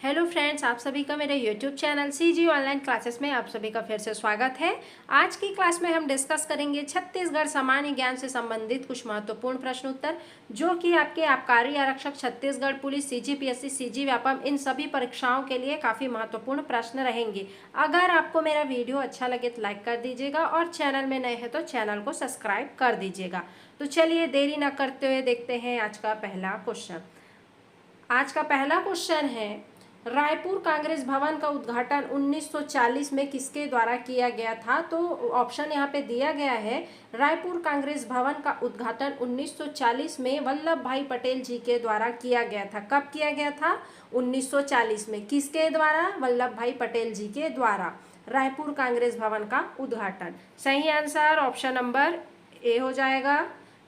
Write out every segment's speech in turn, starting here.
Hello friends, आप सभी का मेरे YouTube channel CG online classes में आप सभी का फिर से स्वागत है। आज की क्लास में हम डिस्कस करेंगे छत्तीसगढ़ सामान्य ज्ञान से संबंधित कुछ महत्वपूर्ण प्रश्न उत्तर, जो कि आपके आबकारी आरक्षक, छत्तीसगढ़ पुलिस, सीजीपीएससी, सीजी व्यापम, इन सभी परीक्षाओं के लिए काफ़ी महत्वपूर्ण प्रश्न रहेंगे। अगर आपको मेरा वीडियो अच्छा लगे तो लाइक कर दीजिएगा और चैनल में नए हैं तो चैनल को सब्सक्राइब कर दीजिएगा। तो चलिए देरी न करते हुए देखते हैं आज का पहला क्वेश्चन। आज का पहला क्वेश्चन है, रायपुर कांग्रेस भवन का उद्घाटन 1940 में किसके द्वारा किया गया था? तो ऑप्शन यहाँ पे दिया गया है। रायपुर कांग्रेस भवन का उद्घाटन 1940 में वल्लभ भाई पटेल जी के द्वारा किया गया था। कब किया गया था? 1940 में। किसके द्वारा? वल्लभ भाई पटेल जी के द्वारा रायपुर कांग्रेस भवन का उद्घाटन। सही आंसर ऑप्शन नंबर ए हो जाएगा।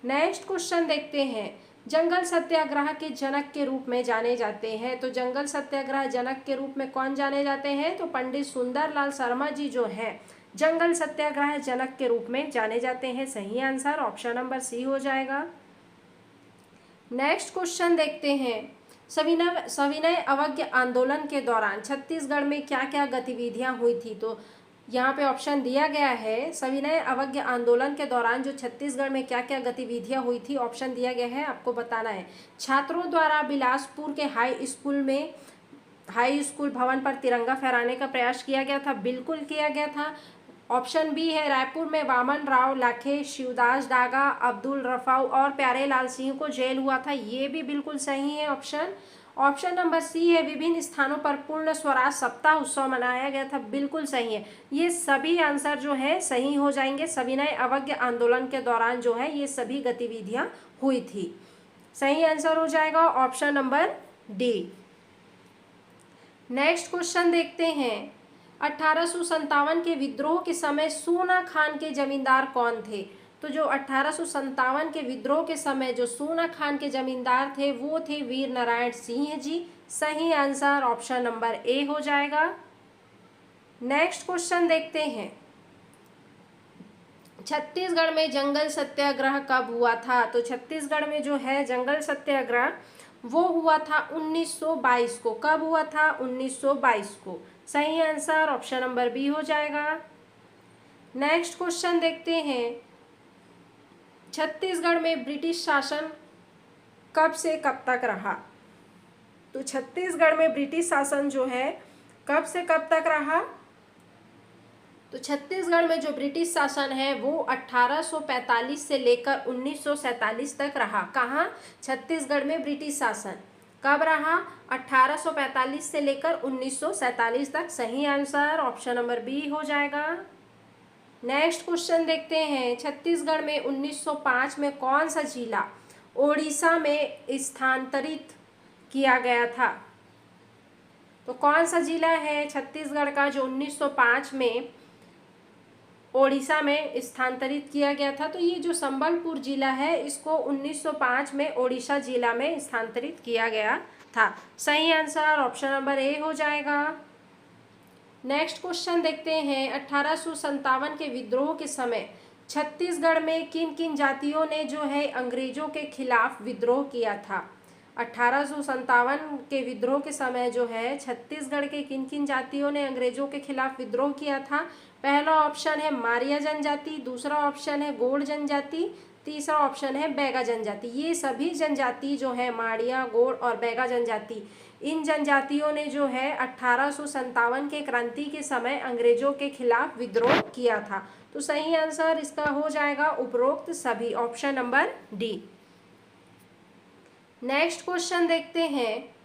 नेक्स्ट क्वेश्चन देखते हैं। जंगल सत्याग्रह के जनक के रूप में जाने जाते हैं। तो जंगल सत्याग्रह जनक के रूप में कौन जाने जाते हैं? तो पंडित सुंदरलाल शर्मा जी जो हैं जंगल सत्याग्रह जनक के रूप में जाने जाते हैं। सही आंसर ऑप्शन नंबर सी हो जाएगा। नेक्स्ट क्वेश्चन देखते हैं। सविनय अवज्ञा आंदोलन के दौरान छत्तीसगढ़ में क्या क्या गतिविधियां हुई थी? तो यहाँ पे ऑप्शन दिया गया है, सविनय अवज्ञा आंदोलन के दौरान जो छत्तीसगढ़ में क्या क्या गतिविधियां हुई थी, ऑप्शन दिया गया है, आपको बताना है। छात्रों द्वारा बिलासपुर के हाई स्कूल भवन पर तिरंगा फहराने का प्रयास किया गया था। बिल्कुल किया गया था। ऑप्शन बी है, रायपुर में वामन राव लाखे, शिवदास डागा, अब्दुल रफाऊ और प्यारे लाल सिंह को जेल हुआ था। ये भी बिल्कुल सही है ऑप्शन। ऑप्शन नंबर सी है, विभिन्न स्थानों पर पूर्ण स्वराज सप्ताह उत्सव मनाया गया था। बिल्कुल सही है। ये सभी आंसर जो है सही हो जाएंगे। सविनय अवज्ञा आंदोलन के दौरान जो है ये सभी गतिविधियां हुई थी। सही आंसर हो जाएगा option number D. Next question देखते हैं। 1857 के विद्रोह के समय सूना खान के जमींदार कौन थे? तो जो 1857 के विद्रोह के समय जो सूना खान के जमींदार थे वो थे वीर नारायण सिंह जी। सही आंसर ऑप्शन नंबर ए हो जाएगा। नेक्स्ट क्वेश्चन देखते हैं। छत्तीसगढ़ में जंगल सत्याग्रह कब हुआ था? तो छत्तीसगढ़ में जो है जंगल सत्याग्रह वो हुआ था 1922 को। कब हुआ था? 1922 को। सही आंसर ऑप्शन नंबर बी हो जाएगा। नेक्स्ट क्वेश्चन देखते हैं। छत्तीसगढ़ में ब्रिटिश शासन कब से कब तक रहा? तो छत्तीसगढ़ में ब्रिटिश शासन जो है कब से कब तक रहा? तो छत्तीसगढ़ में जो ब्रिटिश शासन है वो 1845 से लेकर 1947 तक रहा। कहाँ? छत्तीसगढ़ में ब्रिटिश शासन कब रहा? 1845 से लेकर 1947 तक। सही आंसर ऑप्शन नंबर बी हो जाएगा। नेक्स्ट क्वेश्चन देखते हैं। छत्तीसगढ़ में 1905 में कौन सा जिला ओडिशा में स्थानांतरित किया गया था? तो कौन सा जिला है छत्तीसगढ़ का जो 1905 में ओडिशा में स्थानांतरित किया गया था? तो ये जो संबलपुर जिला है इसको 1905 में ओडिशा जिला में स्थानांतरित किया गया था। सही आंसर ऑप्शन नंबर ए हो जाएगा। नेक्स्ट क्वेश्चन देखते हैं। 1857 के विद्रोह के समय छत्तीसगढ़ में किन किन जातियों ने जो है अंग्रेजों के खिलाफ विद्रोह किया था? 1857 के विद्रोह के समय जो है छत्तीसगढ़ के किन किन जातियों ने अंग्रेजों के खिलाफ विद्रोह किया था? पहला ऑप्शन है मारिया जनजाति, दूसरा ऑप्शन है गोंड जनजाति, तीसरा ऑप्शन है बैगा जनजाति। ये सभी जनजाति जो है माड़िया, गोंड और बैगा जनजाति, इन जनजातियों ने जो है 1857 के क्रांति के समय अंग्रेजों के खिलाफ विद्रोह किया था। तो सही आंसर इसका हो जाएगा उपरोक्त सभी, option number D. Next question देखते हैं।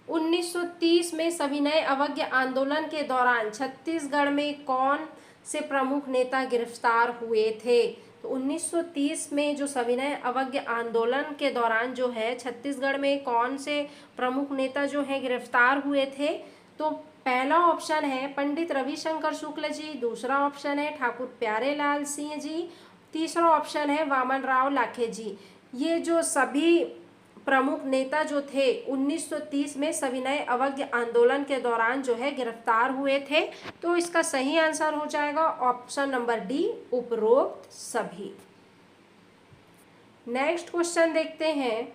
1930 में सविनय अवज्ञा आंदोलन के दौरान छत्तीसगढ़ में कौन से प्रमुख नेता गिरफ्तार हुए थे? तो 1930 में जो सविनय अवज्ञा आंदोलन के दौरान जो है छत्तीसगढ़ में कौन से प्रमुख नेता जो है गिरफ्तार हुए थे? तो पहला ऑप्शन है पंडित रविशंकर शुक्ल जी, दूसरा ऑप्शन है ठाकुर प्यारे लाल सिंह जी, तीसरा ऑप्शन है वामन राव लाखे जी। ये जो सभी प्रमुख नेता जो थे 1930 में सविनय अवज्ञा आंदोलन के दौरान जो है गिरफ्तार हुए थे। तो इसका सही आंसर हो जाएगा ऑप्शन नंबर डी, उपरोक्त सभी। नेक्स्ट क्वेश्चन देखते हैं।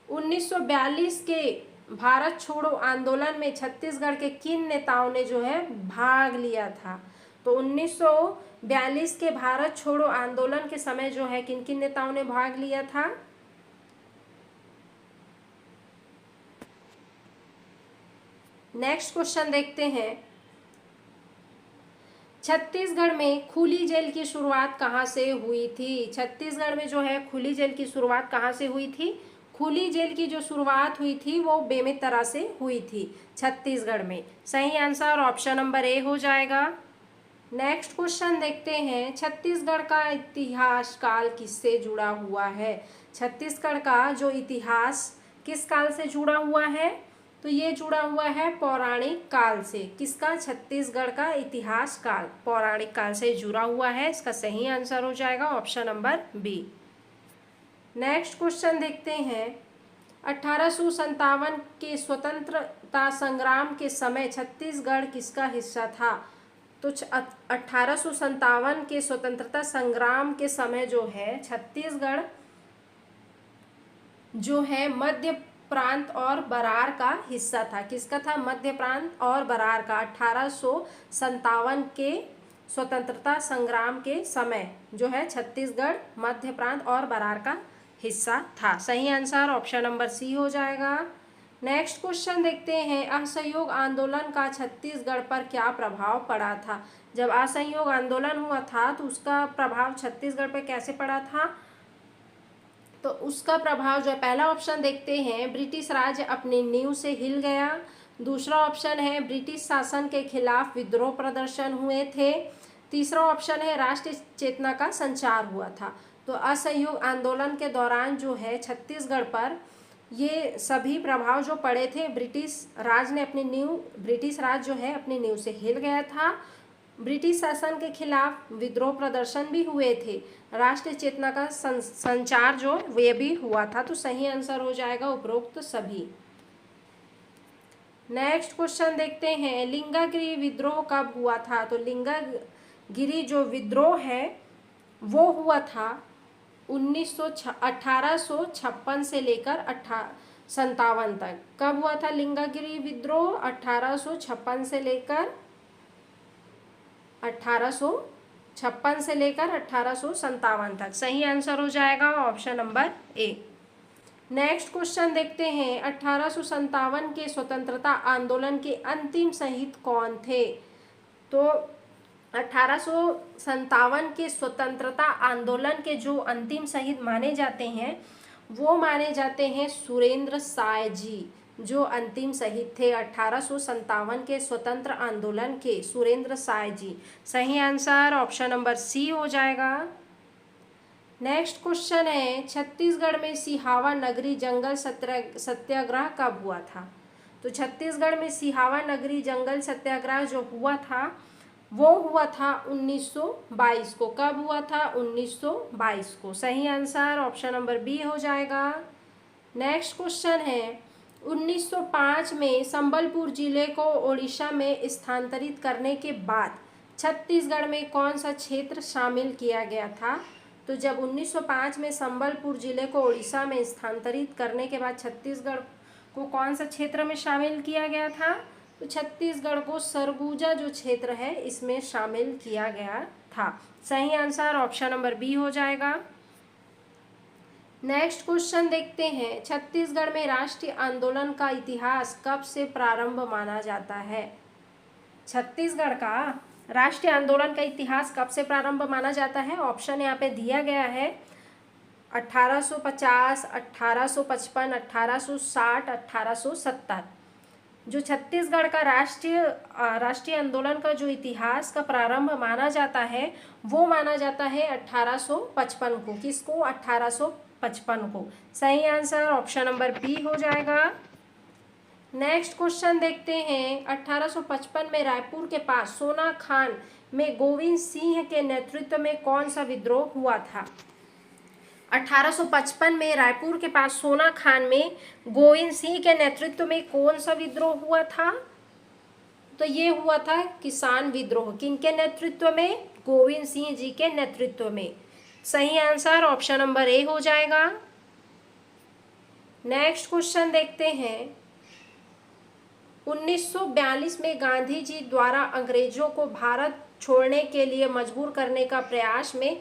1942 के भारत छोड़ो आंदोलन में छत्तीसगढ़ के किन नेताओं ने जो है भाग लिया था? तो 1942 के भारत छोड़ो आंदोलन के समय जो है किन किन नेताओं ने भाग लिया था? नेक्स्ट क्वेश्चन देखते हैं, छत्तीसगढ़ में खुली जेल की शुरुआत कहाँ से हुई थी? छत्तीसगढ़ में जो है खुली जेल की शुरुआत कहाँ से हुई थी? खुली जेल की जो शुरुआत हुई थी वो बेमेतरा से हुई थी छत्तीसगढ़ में। सही आंसर ऑप्शन नंबर ए हो जाएगा। नेक्स्ट क्वेश्चन देखते हैं, छत्तीसगढ़ का इतिहास काल किससे जुड़ा हुआ है? छत्तीसगढ़ का जो इतिहास किस काल से जुड़ा हुआ है? तो ये जुड़ा हुआ है पौराणिक काल से। किसका? छत्तीसगढ़ का इतिहास काल पौराणिक काल से जुड़ा हुआ है। इसका सही आंसर हो जाएगा option number B. Next question देखते हैं, 1857 के स्वतंत्रता संग्राम के समय छत्तीसगढ़ किसका हिस्सा था? तो 1857 के स्वतंत्रता संग्राम के समय जो है छत्तीसगढ़ जो है मध्य प्रांत और बरार का हिस्सा था। किसका था? मध्य प्रांत और बरार का। 1857 के स्वतंत्रता संग्राम के समय जो है छत्तीसगढ़ मध्य प्रांत और बरार का हिस्सा था। सही आंसर ऑप्शन नंबर सी हो जाएगा। नेक्स्ट क्वेश्चन देखते हैं, असहयोग आंदोलन का छत्तीसगढ़ पर क्या प्रभाव पड़ा था? जब असहयोग आंदोलन हुआ था तो उसका प्रभाव छत्तीसगढ़ पर कैसे पड़ा था? तो उसका प्रभाव जो है, पहला ऑप्शन देखते हैं, ब्रिटिश राज अपनी नींव से हिल गया। दूसरा ऑप्शन है ब्रिटिश शासन के खिलाफ विद्रोह प्रदर्शन हुए थे। तीसरा ऑप्शन है राष्ट्रीय चेतना का संचार हुआ था। तो असहयोग आंदोलन के दौरान जो है छत्तीसगढ़ पर ये सभी प्रभाव जो पड़े थे, ब्रिटिश राज जो है अपनी नींव से हिल गया था। ब्रिटिश शासन के खिलाफ विद्रोह प्रदर्शन भी हुए थे। राष्ट्रीय चेतना का संचार जो वे भी हुआ था। तो सही आंसर हो जाएगा उपरोक्त सभी। नेक्स्ट क्वेश्चन देखते हैं, लिंगागिरी विद्रोह कब हुआ था? तो लिंगागिरी जो विद्रोह है वो हुआ था 1856 से लेकर 1857 तक। कब हुआ था लिंगागिरी विद्रोह? 1856 से लेकर 1857 तक। सही आंसर हो जाएगा option number A. Next question देखते हैं, 1857 के स्वतंत्रता आंदोलन के अंतिम शहीद कौन थे? तो 1857 के स्वतंत्रता आंदोलन के जो अंतिम शहीद माने जाते हैं वो माने जाते हैं सुरेंद्र साय जी, जो अंतिम शहीद थे 1857 के स्वतंत्र आंदोलन के, सुरेंद्र साय जी। सही आंसर ऑप्शन नंबर सी हो जाएगा। नेक्स्ट क्वेश्चन है, छत्तीसगढ़ में सिहावा नगरी जंगल सत्याग्रह कब हुआ था? तो छत्तीसगढ़ में सिहावा नगरी जंगल सत्याग्रह जो हुआ था वो हुआ था 1922 को। कब हुआ था? 1922 को। सही आंसर ऑप्शन नंबर बी हो जाएगा। नेक्स्ट क्वेश्चन है, 1905 में संबलपुर जिले को ओडिशा में स्थानांतरित करने के बाद छत्तीसगढ़ में कौन सा क्षेत्र शामिल किया गया था? तो जब 1905 में संबलपुर जिले को ओडिशा में स्थानांतरित करने के बाद छत्तीसगढ़ को कौन सा क्षेत्र में शामिल किया गया था? तो छत्तीसगढ़ को सरगुजा जो क्षेत्र है इसमें शामिल किया गया था। सही आंसर ऑप्शन नंबर बी हो जाएगा। नेक्स्ट क्वेश्चन देखते हैं, छत्तीसगढ़ में राष्ट्रीय आंदोलन का इतिहास कब से प्रारंभ माना जाता है? छत्तीसगढ़ का राष्ट्रीय आंदोलन का इतिहास कब से प्रारंभ माना जाता है? ऑप्शन यहाँ पे दिया गया है 1850, 1855, 1860, 1870। जो छत्तीसगढ़ का राष्ट्रीय आंदोलन का जो इतिहास का प्रारंभ माना जाता है वो माना जाता है 1855 को। किसको? 1855 को। सही आंसर ऑप्शन नंबर बी हो जाएगा। नेक्स्ट क्वेश्चन देखते हैं, 1855 में रायपुर के पास सोनाखान में गोविंद सिंह के नेतृत्व में कौन सा विद्रोह हुआ था? 1855 में रायपुर के पास सोनाखान में गोविंद सिंह के नेतृत्व में कौन सा विद्रोह हुआ था? तो ये हुआ था किसान विद्रोह। किनके नेतृत्व में? गोविंद सिंह जी के नेतृत्व में। सही आंसर ऑप्शन नंबर ए हो जाएगा। नेक्स्ट क्वेश्चन देखते हैं, 1942 में गांधी जी द्वारा अंग्रेजों को भारत छोड़ने के लिए मजबूर करने का प्रयास में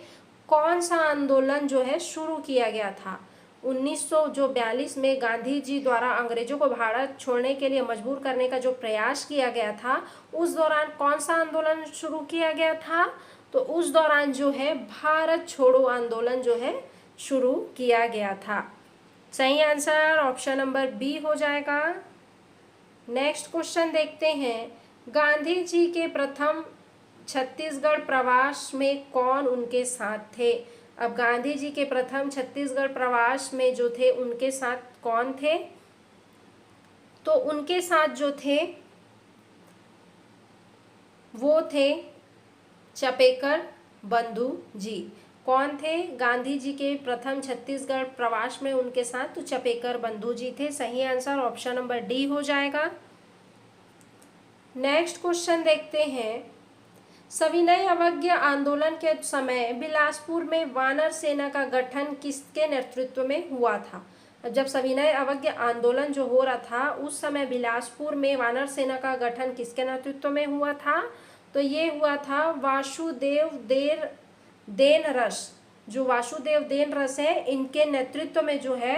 कौन सा आंदोलन जो है शुरू किया गया था। 1942 में गांधी जी द्वारा अंग्रेजों को भारत छोड़ने के लिए मजबूर करने का जो प्रयास किया गया था, उस दौरान कौन सा आंदोलन शुरू किया गया था। तो उस दौरान जो है भारत छोड़ो आंदोलन जो है शुरू किया गया था। सही आंसर ऑप्शन नंबर बी हो जाएगा। नेक्स्ट क्वेश्चन देखते हैं, गांधी जी के प्रथम छत्तीसगढ़ प्रवास में कौन उनके साथ थे। अब गांधी जी के प्रथम छत्तीसगढ़ प्रवास में जो थे उनके साथ कौन थे, तो उनके साथ जो थे वो थे चपेकर बंधु जी। कौन थे गांधी जी के प्रथम छत्तीसगढ़ प्रवास में उनके साथ, तो चपेकर बंधु जी थे। सही आंसर ऑप्शन नंबर डी हो जाएगा। नेक्स्ट क्वेश्चन देखते हैं, सविनय अवज्ञा आंदोलन के समय बिलासपुर में वानर सेना का गठन किसके नेतृत्व में हुआ था। जब सविनय अवज्ञा आंदोलन जो हो रहा था उस समय बिलासपुर में वानर सेना का गठन किसके नेतृत्व में हुआ था, तो ये हुआ था वासुदेव देनरस। जो वासुदेव देनरस है इनके नेतृत्व में जो है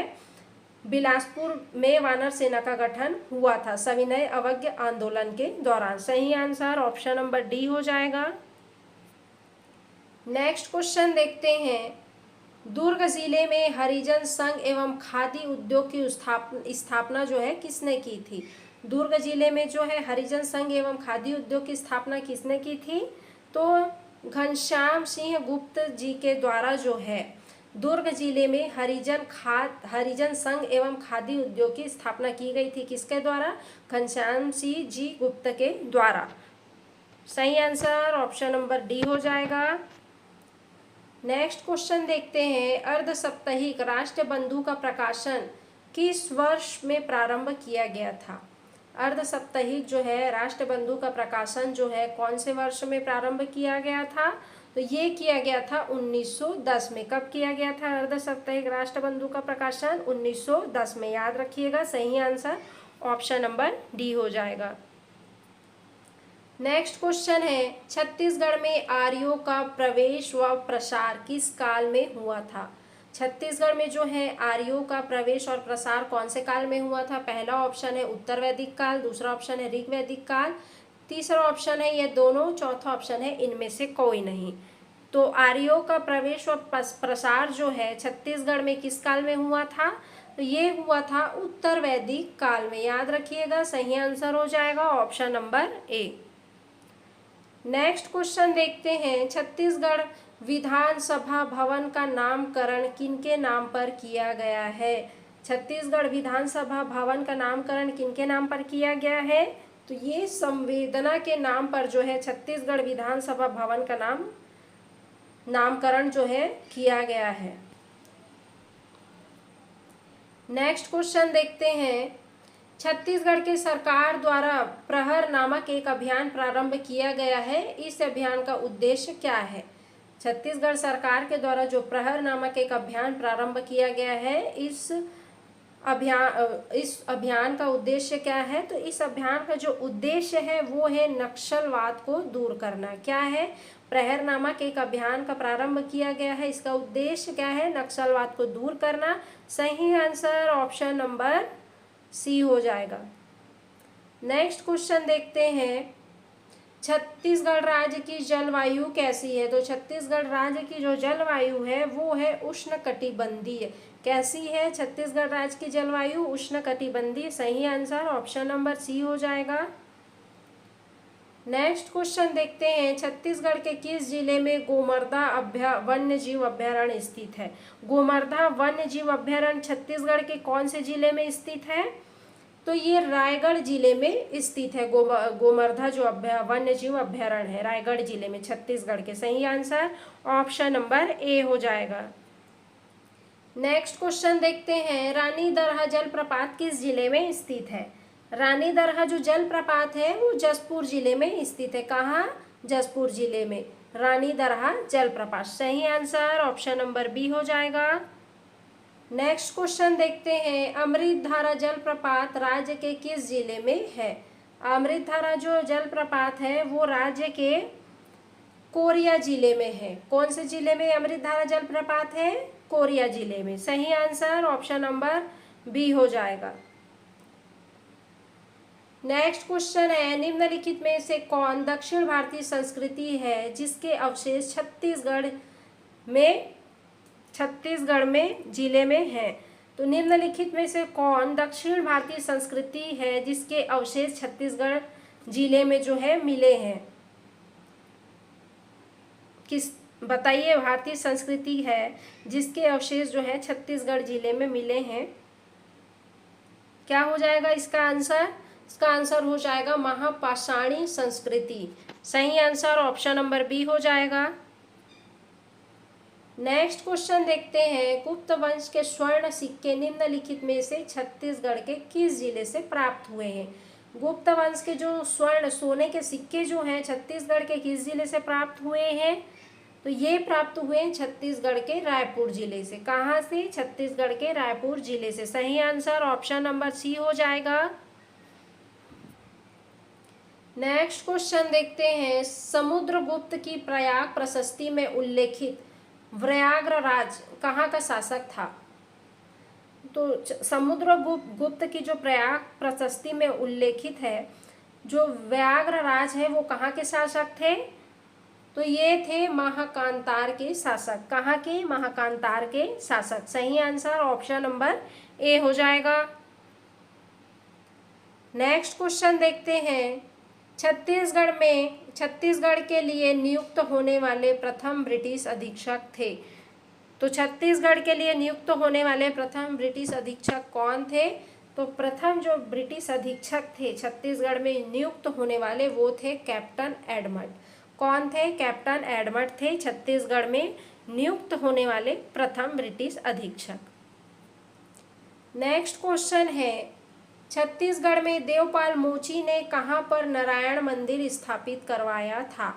बिलासपुर में वानर सेना का गठन हुआ था सविनय अवज्ञा आंदोलन के दौरान। सही आंसर ऑप्शन नंबर डी हो जाएगा। नेक्स्ट क्वेश्चन देखते हैं, दुर्ग जिले में हरिजन संघ एवं खादी उद्योग की स्थापना जो है किसने की थी। दुर्ग जिले में जो है हरिजन संघ एवं खादी उद्योग की स्थापना किसने की थी, तो घनश्याम सिंह गुप्त जी के द्वारा जो है दुर्ग जिले में हरिजन संघ एवं खादी उद्योग की स्थापना की गई थी। किसके द्वारा, घनश्याम सिंह जी गुप्त के द्वारा। सही आंसर ऑप्शन नंबर डी हो जाएगा। नेक्स्ट क्वेश्चन देखते हैं, अर्ध साप्ताहिक राष्ट्रबंधु का प्रकाशन किस वर्ष में प्रारंभ किया गया था। अर्ध साप्ताहिक जो है राष्ट्रबंधु का प्रकाशन जो है कौन से वर्ष में प्रारंभ किया गया था, तो ये किया गया था 1910 में। कब किया गया था अर्ध साप्ताहिक राष्ट्रबंधु का प्रकाशन, 1910 में, याद रखिएगा। सही आंसर ऑप्शन नंबर डी हो जाएगा। नेक्स्ट क्वेश्चन है, छत्तीसगढ़ में आर्यों का प्रवेश व प्रसार किस काल में हुआ था। छत्तीसगढ़ में जो है आर्यों का प्रवेश और प्रसार कौन से काल में हुआ था। पहला ऑप्शन है उत्तर वैदिक काल, दूसरा ऑप्शन है ऋग वैदिक काल, तीसरा ऑप्शन है ये दोनों, चौथा ऑप्शन है इनमें से कोई नहीं। तो आर्यों का प्रवेश और प्रसार जो है छत्तीसगढ़ में किस काल में हुआ था, तो ये हुआ था उत्तर वैदिक काल में, याद रखिएगा। सही आंसर हो जाएगा option number A. Next question देखते हैं, छत्तीसगढ़ विधानसभा भवन का नामकरण किनके नाम पर किया गया है। छत्तीसगढ़ विधानसभा भवन का नामकरण किनके नाम पर किया गया है, तो ये संवेदना के नाम पर जो है छत्तीसगढ़ विधानसभा भवन का नामकरण जो है किया गया है। नेक्स्ट क्वेश्चन देखते हैं, छत्तीसगढ़ की सरकार द्वारा प्रहर नामक एक अभियान प्रारंभ किया गया है, इस अभियान का उद्देश्य क्या है। छत्तीसगढ़ सरकार के द्वारा जो प्रहर नामक एक अभियान प्रारंभ किया गया है, इस अभियान का उद्देश्य क्या है, तो इस अभियान का जो उद्देश्य है वो है नक्सलवाद को दूर करना। क्या है, प्रहर नामक एक अभियान का प्रारंभ किया गया है, इसका उद्देश्य क्या है, नक्सलवाद को दूर करना। सही आंसर ऑप्शन नंबर सी हो जाएगा। नेक्स्ट क्वेश्चन देखते हैं, छत्तीसगढ़ राज्य की जलवायु कैसी है। तो छत्तीसगढ़ राज्य की जो जलवायु है वो है उष्णकटिबंधीय। कैसी है छत्तीसगढ़ राज्य की जलवायु, उष्णकटिबंधीय। सही आंसर ऑप्शन नंबर सी हो जाएगा। नेक्स्ट क्वेश्चन देखते हैं, छत्तीसगढ़ के किस जिले में गोमर्धा वन्य जीव अभ्यारण्य स्थित है। गोमर्धा वन्य जीव अभ्यारण्य छत्तीसगढ़ के कौन से जिले में स्थित है, तो ये रायगढ़ जिले में स्थित है। गोमर्धा जो वन्य जीव अभ्यारण्य है रायगढ़ जिले में छत्तीसगढ़ के। सही आंसर ऑप्शन नंबर ए हो जाएगा। नेक्स्ट क्वेश्चन देखते हैं, रानी दरहा जलप्रपात किस जिले में स्थित है। रानी दरहा जो जलप्रपात है वो जसपुर जिले में स्थित है। कहाँ, जसपुर जिले में रानी दरहा जलप्रपात। सही आंसर ऑप्शन नंबर बी हो जाएगा। नेक्स्ट क्वेश्चन देखते हैं, अमृतधारा जलप्रपात राज्य के किस जिले में है। अमृतधारा जो जलप्रपात है वो राज्य के कोरिया जिले में है। कौन से जिले में अमृतधारा जलप्रपात है? कोरिया जिले में। सही आंसर ऑप्शन नंबर बी हो जाएगा। नेक्स्ट क्वेश्चन है, निम्नलिखित में से कौन दक्षिण भारतीय संस्कृति है जिसके अवशेष छत्तीसगढ़ में जिले में है? तो निम्नलिखित में से कौन दक्षिण भारतीय संस्कृति है जिसके अवशेष छत्तीसगढ़ जिले में जो है मिले हैं? किस बताइए, भारतीय संस्कृति है जिसके अवशेष जो है छत्तीसगढ़ जिले में मिले हैं। क्या हो जाएगा इसका आंसर? इसका आंसर हो जाएगा महापाषाणी संस्कृति। सही आंसर ऑप्शन नंबर बी हो जाएगा। नेक्स्ट क्वेश्चन देखते हैं, गुप्त वंश के स्वर्ण सिक्के निम्नलिखित में से छत्तीसगढ़ के किस जिले से प्राप्त हुए हैं? गुप्त वंश के जो स्वर्ण सोने के सिक्के जो हैं छत्तीसगढ़ के किस जिले से प्राप्त हुए हैं? तो ये प्राप्त हुए हैं छत्तीसगढ़ के रायपुर जिले से। कहाँ से? छत्तीसगढ़ के रायपुर जिले से। सही आंसर ऑप्शन नंबर सी हो जाएगा। नेक्स्ट क्वेश्चन देखते हैं, समुद्रगुप्त की प्रयाग प्रशस्ति में उल्लेखित व्याघ्रराज कहाँ का शासक था? तो समुद्रगुप्त की जो प्रयाग प्रशस्ति में उल्लेखित है जो व्याघ्रराज है वो कहाँ के शासक थे? तो ये थे महाकांतार के शासक। कहाँ के? महाकांतार के शासक। सही आंसर ऑप्शन नंबर ए हो जाएगा। नेक्स्ट क्वेश्चन देखते हैं, छत्तीसगढ़ के लिए नियुक्त होने वाले प्रथम ब्रिटिश अधीक्षक थे। तो छत्तीसगढ़ के लिए नियुक्त होने वाले प्रथम ब्रिटिश अधीक्षक कौन थे? तो प्रथम जो ब्रिटिश अधीक्षक थे छत्तीसगढ़ में नियुक्त होने वाले वो थे कैप्टन एडमंड। कौन थे? कैप्टन एडमंड थे छत्तीसगढ़ में नियुक्त होने वाले प्रथम ब्रिटिश अधीक्षक। नेक्स्ट क्वेश्चन है, छत्तीसगढ़ में देवपाल मोची ने कहाँ पर नारायण मंदिर स्थापित करवाया था?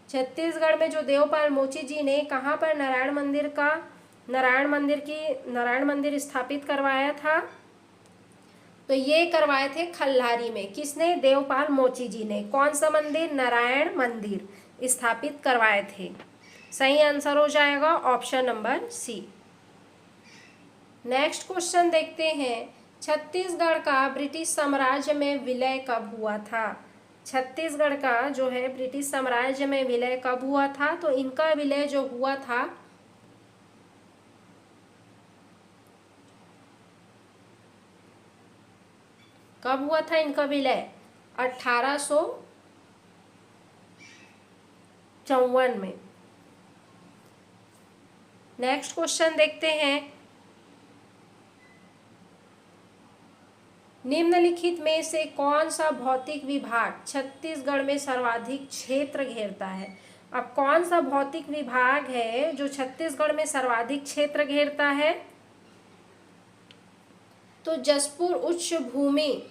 छत्तीसगढ़ में जो देवपाल मोची जी ने कहाँ पर नारायण मंदिर स्थापित करवाया था? तो ये करवाए थे खल्लारी में। किसने? देवपाल मोची जी ने। कौन सा मंदिर? नारायण मंदिर स्थापित करवाए थे। सही आंसर हो जाएगा option number C. Next question देखते हैं, छत्तीसगढ़ का ब्रिटिश साम्राज्य में विलय कब हुआ था? छत्तीसगढ़ का जो है ब्रिटिश साम्राज्य में विलय कब हुआ था? तो इनका विलय जो हुआ था कब हुआ था? इनका विलय 1854 में। नेक्स्ट क्वेश्चन देखते हैं, निम्नलिखित में से कौन सा भौतिक विभाग छत्तीसगढ़ में सर्वाधिक क्षेत्र घेरता है? अब कौन सा भौतिक विभाग है जो छत्तीसगढ़ में सर्वाधिक क्षेत्र घेरता है? तो जसपुर उच्च भूमि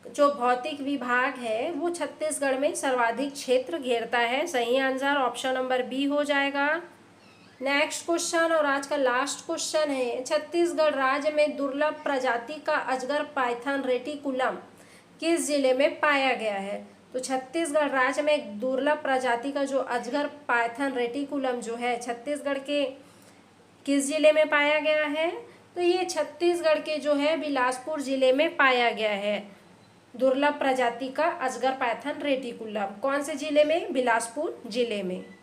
जो भौतिक विभाग है वो छत्तीसगढ़ में सर्वाधिक क्षेत्र घेरता है। सही आंसर ऑप्शन नंबर बी हो जाएगा। नेक्स्ट क्वेश्चन और आज का लास्ट क्वेश्चन है, छत्तीसगढ़ राज्य में दुर्लभ प्रजाति का अजगर पाइथन रेटिकुलम किस जिले में पाया गया है? तो छत्तीसगढ़ राज्य में एक दुर्लभ प्रजाति का जो अजगर पाइथन रेटिकुलम जो है छत्तीसगढ़ के किस जिले में पाया गया है? तो ये छत्तीसगढ़ के जो है बिलासपुर जिले में पाया गया है दुर्लभ प्रजाति का अजगर पाइथन रेटिकुलम। कौन से जिले में? बिलासपुर जिले में।